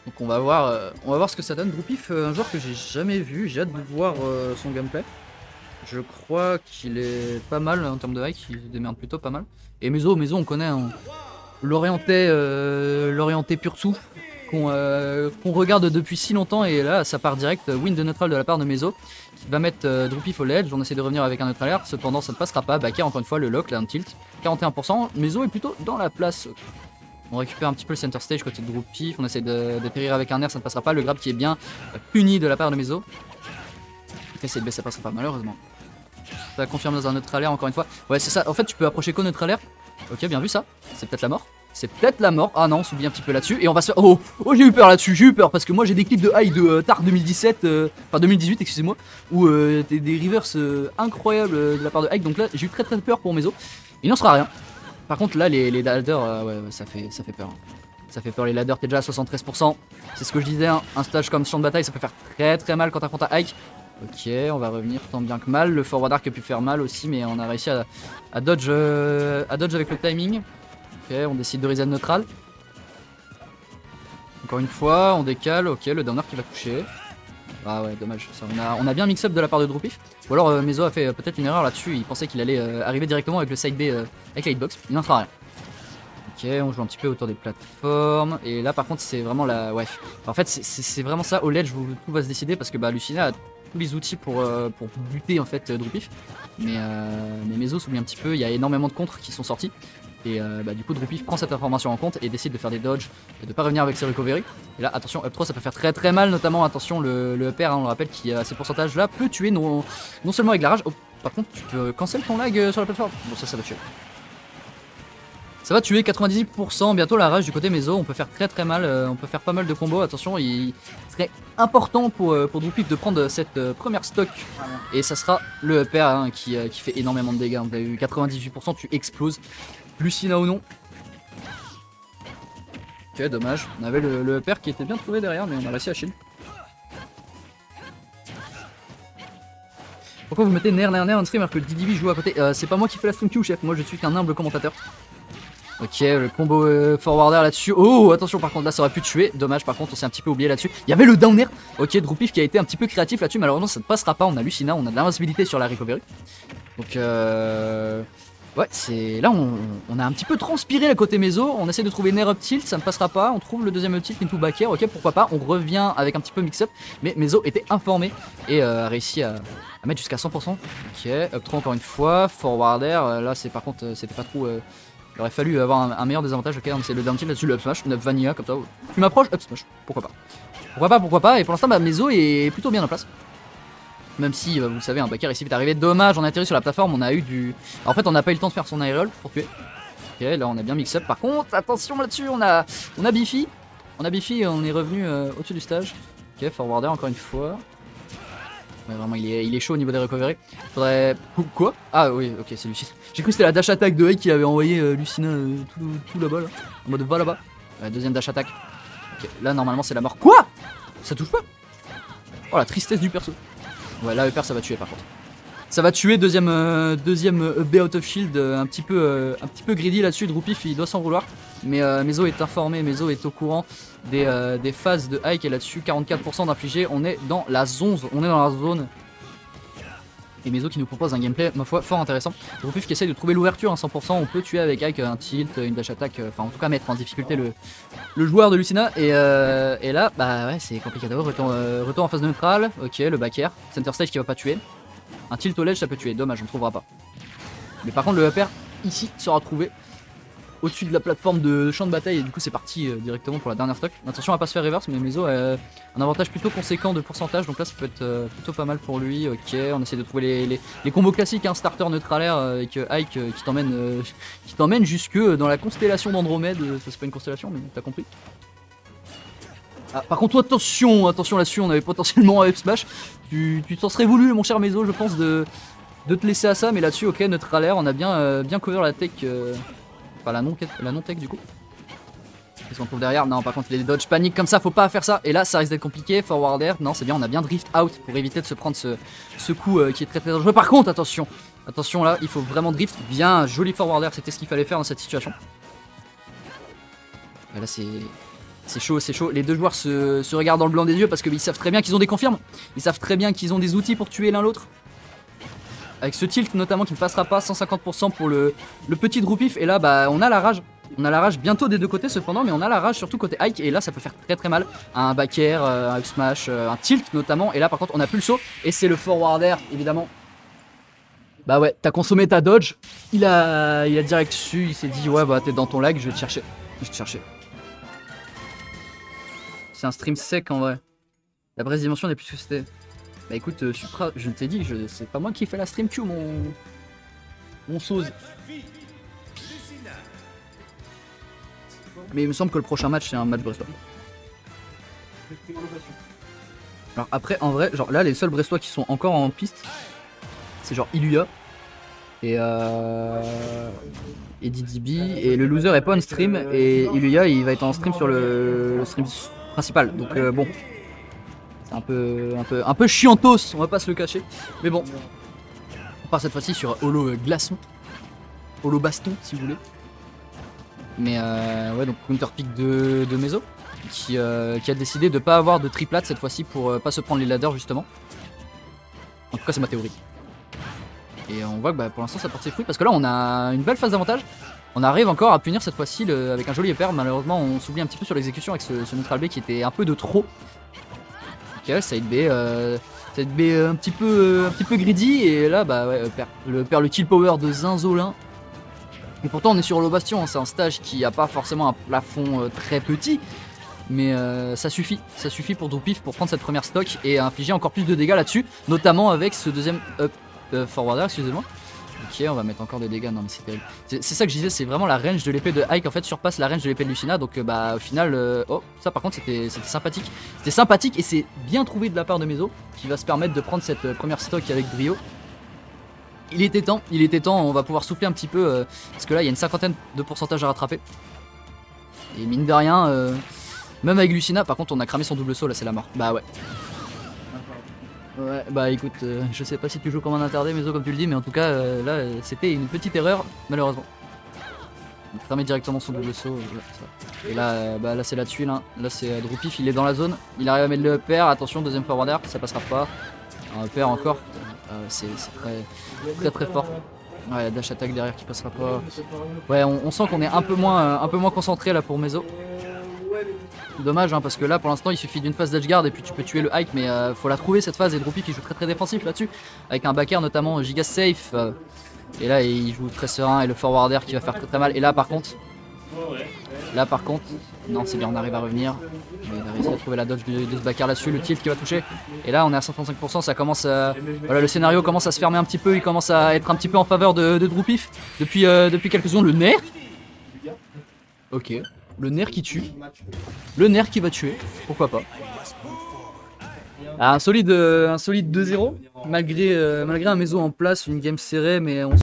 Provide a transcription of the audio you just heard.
Donc on va voir ce que ça donne. Droupif, un joueur que j'ai jamais vu, j'ai hâte de voir son gameplay. Je crois qu'il est pas mal en termes de hike, il se démerde plutôt pas mal. Et Meso on connaît hein, l'orienté pur souffle qu'on regarde depuis si longtemps et là ça part direct, win de neutral de la part de Meso qui va mettre Droupif au ledge, on essaie de revenir avec un neutral air, cependant ça ne passera pas, Backer encore une fois le lock, là un tilt, 41%, Meso est plutôt dans la place. On récupère un petit peu le center stage côté de Droupif, on essaie d'atterrir avec un air, ça ne passera pas, le grab qui est bien puni de la part de Meso. Essayer de baisser, ça passera pas malheureusement. Ça confirme dans un neutral air encore une fois. Ouais c'est ça, en fait tu peux approcher qu'au neutral air. Ok bien vu ça, c'est peut-être la mort. C'est peut-être la mort. Ah non, on s'oublie un petit peu là-dessus. Et on va se faire... Oh, j'ai eu peur là-dessus. J'ai eu peur parce que moi j'ai des clips de high de Tard 2017, enfin 2018, excusez-moi, où des reverse incroyables de la part de Hike. Donc là, j'ai eu très peur pour Meso. Il n'en sera rien. Par contre, là, les ladders, ouais, ça fait peur. Ça fait peur, les ladders, t'es déjà à 73%. C'est ce que je disais, hein. Un stage comme champ de bataille, ça peut faire très mal quand t'affrontes à Hike. Ok, on va revenir tant bien que mal. Le forward arc a pu faire mal aussi, mais on a réussi à dodge avec le timing. Ok, on décide de reset neutral. Encore une fois, on décale. Ok, le downer qui va toucher. Ah ouais, dommage. Ça, on a bien mix-up de la part de Droupif. Ou alors Meso a fait peut-être une erreur là-dessus. Il pensait qu'il allait arriver directement avec le side B avec la hitbox. Il n'en fera rien. Ok, on joue un petit peu autour des plateformes. Et là, par contre, c'est vraiment la. Ouais. En fait, c'est vraiment ça. Au ledge, tout va se décider parce que bah, Lucina a tous les outils pour buter en fait Droupif. Mais Meso s'oublie un petit peu. Il y a énormément de contres qui sont sortis. Et bah, du coup Droupif prend cette information en compte et décide de faire des dodges et de pas revenir avec ses recovery. Et là attention up 3 ça peut faire très mal, notamment attention le upper hein, on le rappelle qui a ces pourcentages là peut tuer non seulement avec la rage. Oh, par contre tu peux cancel ton lag sur la plateforme. Bon ça va tuer. Ça va tuer 98%, bientôt la rage du côté Meso, on peut faire très mal, on peut faire pas mal de combos, attention il serait important pour Droupif de prendre cette première stock et ça sera le upper hein, qui fait énormément de dégâts, on a eu 98%, tu exploses. Lucina ou non. Ok, dommage. On avait le père qui était bien trouvé derrière, mais on a réussi à shield. Pourquoi vous mettez Ner en stream alors que le DDV joue à côté? C'est pas moi qui fais la stream queue, chef. Moi, je suis qu'un humble commentateur. Ok, le combo forwarder là-dessus. Oh, attention, par contre, là, ça aurait pu tuer. Dommage, par contre, on s'est un petit peu oublié là-dessus. Il y avait le down air. Ok, Droupif qui a été un petit peu créatif là-dessus. Malheureusement, ça ne passera pas. On a Lucina, on a de l'invincibilité sur la recovery. Donc, ouais, c'est là on a un petit peu transpiré la côté Meso, on essaie de trouver Nair up tilt, ça ne passera pas, on trouve le deuxième up tilt into back air, ok pourquoi pas, on revient avec un petit peu mix up, mais Meso était informé et a réussi à mettre jusqu'à 100%. Ok, up 3 encore une fois, forward air, là c'est par contre c'était pas trop, il aurait fallu avoir un meilleur désavantage, ok on essaie le down tilt là-dessus, le up smash, 9 vanilla comme ça, tu m'approches, up smash, pourquoi pas, et pour l'instant bah, Meso est plutôt bien en place. Même si, vous le savez, un backer ici est arrivé. Dommage, on a atterri sur la plateforme, on a eu du... Alors, en fait, on n'a pas eu le temps de faire son aerial pour tuer. Ok, là, on a bien mix-up. Par contre, attention là-dessus, on a Biffy. On a Biffy et on est revenu au-dessus du stage. Ok, forwarder encore une fois. Ouais, vraiment, il est chaud au niveau des recovery. Faudrait... Quoi? Ah oui, ok, c'est Lucina. J'ai cru que c'était la dash attack de Hake qui avait envoyé Lucina tout là-bas, là. En mode va là-bas. Ouais, deuxième dash attack. Ok, là, normalement, c'est la mort. Quoi? Ça touche pas? Oh, la tristesse du perso. Ouais là upper ça va tuer par contre. Ça va tuer, deuxième B out of shield, un petit peu greedy là-dessus, Droupif il doit s'en vouloir. Mais Meso est informé, Meso est au courant des phases de hike et là-dessus 44% d'infligé, on est dans la zone, Et Meso qui nous propose un gameplay, ma foi, fort intéressant. Droupif qui essaye de trouver l'ouverture à 100%, on peut tuer avec Hike un tilt, une dash attack, enfin en tout cas mettre en difficulté le joueur de Lucina. Et là, bah ouais, c'est compliqué. Retour en phase neutrale, ok, le back air, center stage qui va pas tuer. Un tilt au ledge ça peut tuer, dommage, on ne trouvera pas. Mais par contre le upper ici sera trouvé au-dessus de la plateforme de champ de bataille et du coup c'est parti directement pour la dernière stock. Attention à pas se faire reverse, mais Meso a un avantage plutôt conséquent de pourcentage, donc là ça peut être plutôt pas mal pour lui. Ok, on essaie de trouver les combos classiques, hein, starter neutral air avec Hike qui t'emmène jusque dans la constellation d'Andromède. Ça c'est pas une constellation mais t'as compris. Ah, par contre attention là-dessus, on avait potentiellement un up smash. Tu t'en serais voulu mon cher Meso je pense de te laisser à ça, mais là-dessus ok neutral air, on a bien cover la tech. Enfin la non-tech du coup. Qu'est-ce qu'on trouve derrière? Non par contre les dodge panique comme ça, faut pas faire ça. Et là ça risque d'être compliqué, forward air, non c'est bien, on a bien drift out pour éviter de se prendre ce coup qui est très dangereux. Par contre attention là, il faut vraiment drift, bien joli forward air, c'était ce qu'il fallait faire dans cette situation. Et là C'est chaud, c'est chaud. Les deux joueurs se regardent dans le blanc des yeux parce qu'ils savent très bien qu'ils ont des confirmes. Ils savent très bien qu'ils ont des outils pour tuer l'un l'autre. Avec ce tilt notamment qui ne passera pas, 150% pour le petit Droupif. Et là, bah, on a la rage. On a la rage bientôt des deux côtés cependant, mais on a la rage surtout côté Ike. Et là, ça peut faire très très mal. Un back air, un up smash, un tilt notamment. Et là, par contre, on a plus le saut. Et c'est le forward air, évidemment. Bah ouais, t'as consommé ta dodge. Il a direct su. Il s'est dit, ouais, bah, t'es dans ton lag, je vais te chercher. Je vais te chercher. C'est un stream sec en vrai. La Brest Dimension n'est plus ce que c'était. Bah écoute, Supra, je t'ai dit, c'est pas moi qui ai fait la stream queue, mon sauce. Mais il me semble que le prochain match c'est un match brestois. Alors après, en vrai, genre là, les seuls brestois qui sont encore en piste, c'est genre Iluya et DDB. Et le loser est pas en stream. Et Iluya, il va être en stream sur le stream principal. Donc bon. C'est un peu chiantos, on va pas se le cacher. Mais bon, on part cette fois-ci sur Holo Glaçon. Holo Baston, si vous voulez. Mais ouais, donc counter pick de Meso, qui a décidé de pas avoir de triplate cette fois-ci pour pas se prendre les ladders justement. En tout cas, c'est ma théorie. Et on voit que bah, pour l'instant, ça porte ses fruits parce que là, on a une belle phase d'avantage. On arrive encore à punir cette fois-ci avec un joli EPR. Malheureusement, on s'oublie un petit peu sur l'exécution avec ce neutral B qui était un peu de trop. Ok, side B un petit peu greedy et là bah ouais, le kill power de Zinzolin. Et pourtant on est sur Holo Bastion, hein, c'est un stage qui a pas forcément un plafond très petit, mais ça suffit pour Droupif pour prendre cette première stock et infliger encore plus de dégâts là-dessus, notamment avec ce deuxième up forwarder, excusez-moi. Ok, on va mettre encore des dégâts, non mais c'est terrible. C'est ça que je disais, c'est vraiment la range de l'épée de Ike en fait surpasse la range de l'épée de Lucina, donc bah au final, oh ça par contre c'était sympathique. C'était sympathique et c'est bien trouvé de la part de Meso qui va se permettre de prendre cette première stock avec brio. Il était temps, on va pouvoir souffler un petit peu parce que là il y a une cinquantaine de pourcentage à rattraper. Et mine de rien, même avec Lucina, par contre on a cramé son double saut là, c'est la mort. Bah ouais. Ouais, bah écoute, je sais pas si tu joues comme un interdé, Meso, comme tu le dis, mais en tout cas, là, c'était une petite erreur, malheureusement. On ferme directement son double saut. Et là, bah, là c'est là-dessus, là c'est Droupif, il est dans la zone, il arrive à mettre le upper, attention, deuxième forwarder, ça passera pas. Un upper encore, c'est très fort. Ouais, la dash attack derrière qui passera pas. Ouais, on sent qu'on est un peu moins concentré là pour Meso. Dommage hein, parce que là pour l'instant il suffit d'une phase d'edgeguard et puis tu peux tuer le Ike, mais faut la trouver cette phase et Droupif il joue très défensif là-dessus avec un backer notamment giga safe et là il joue très serein et le forwarder qui va faire très mal. Et là par contre non c'est bien, on arrive à revenir, on a réussi à trouver la dodge de ce backer là-dessus, le tilt qui va toucher et là on est à 135%, ça commence à... Voilà, le scénario commence à se fermer un petit peu, il commence à être un petit peu en faveur de Droupif depuis quelques secondes. Le nerf, ok. Le nerf qui tue. Le nerf qui va tuer. Pourquoi pas. Ah, un solide 2-0. Malgré un Meso en place, une game serrée, mais on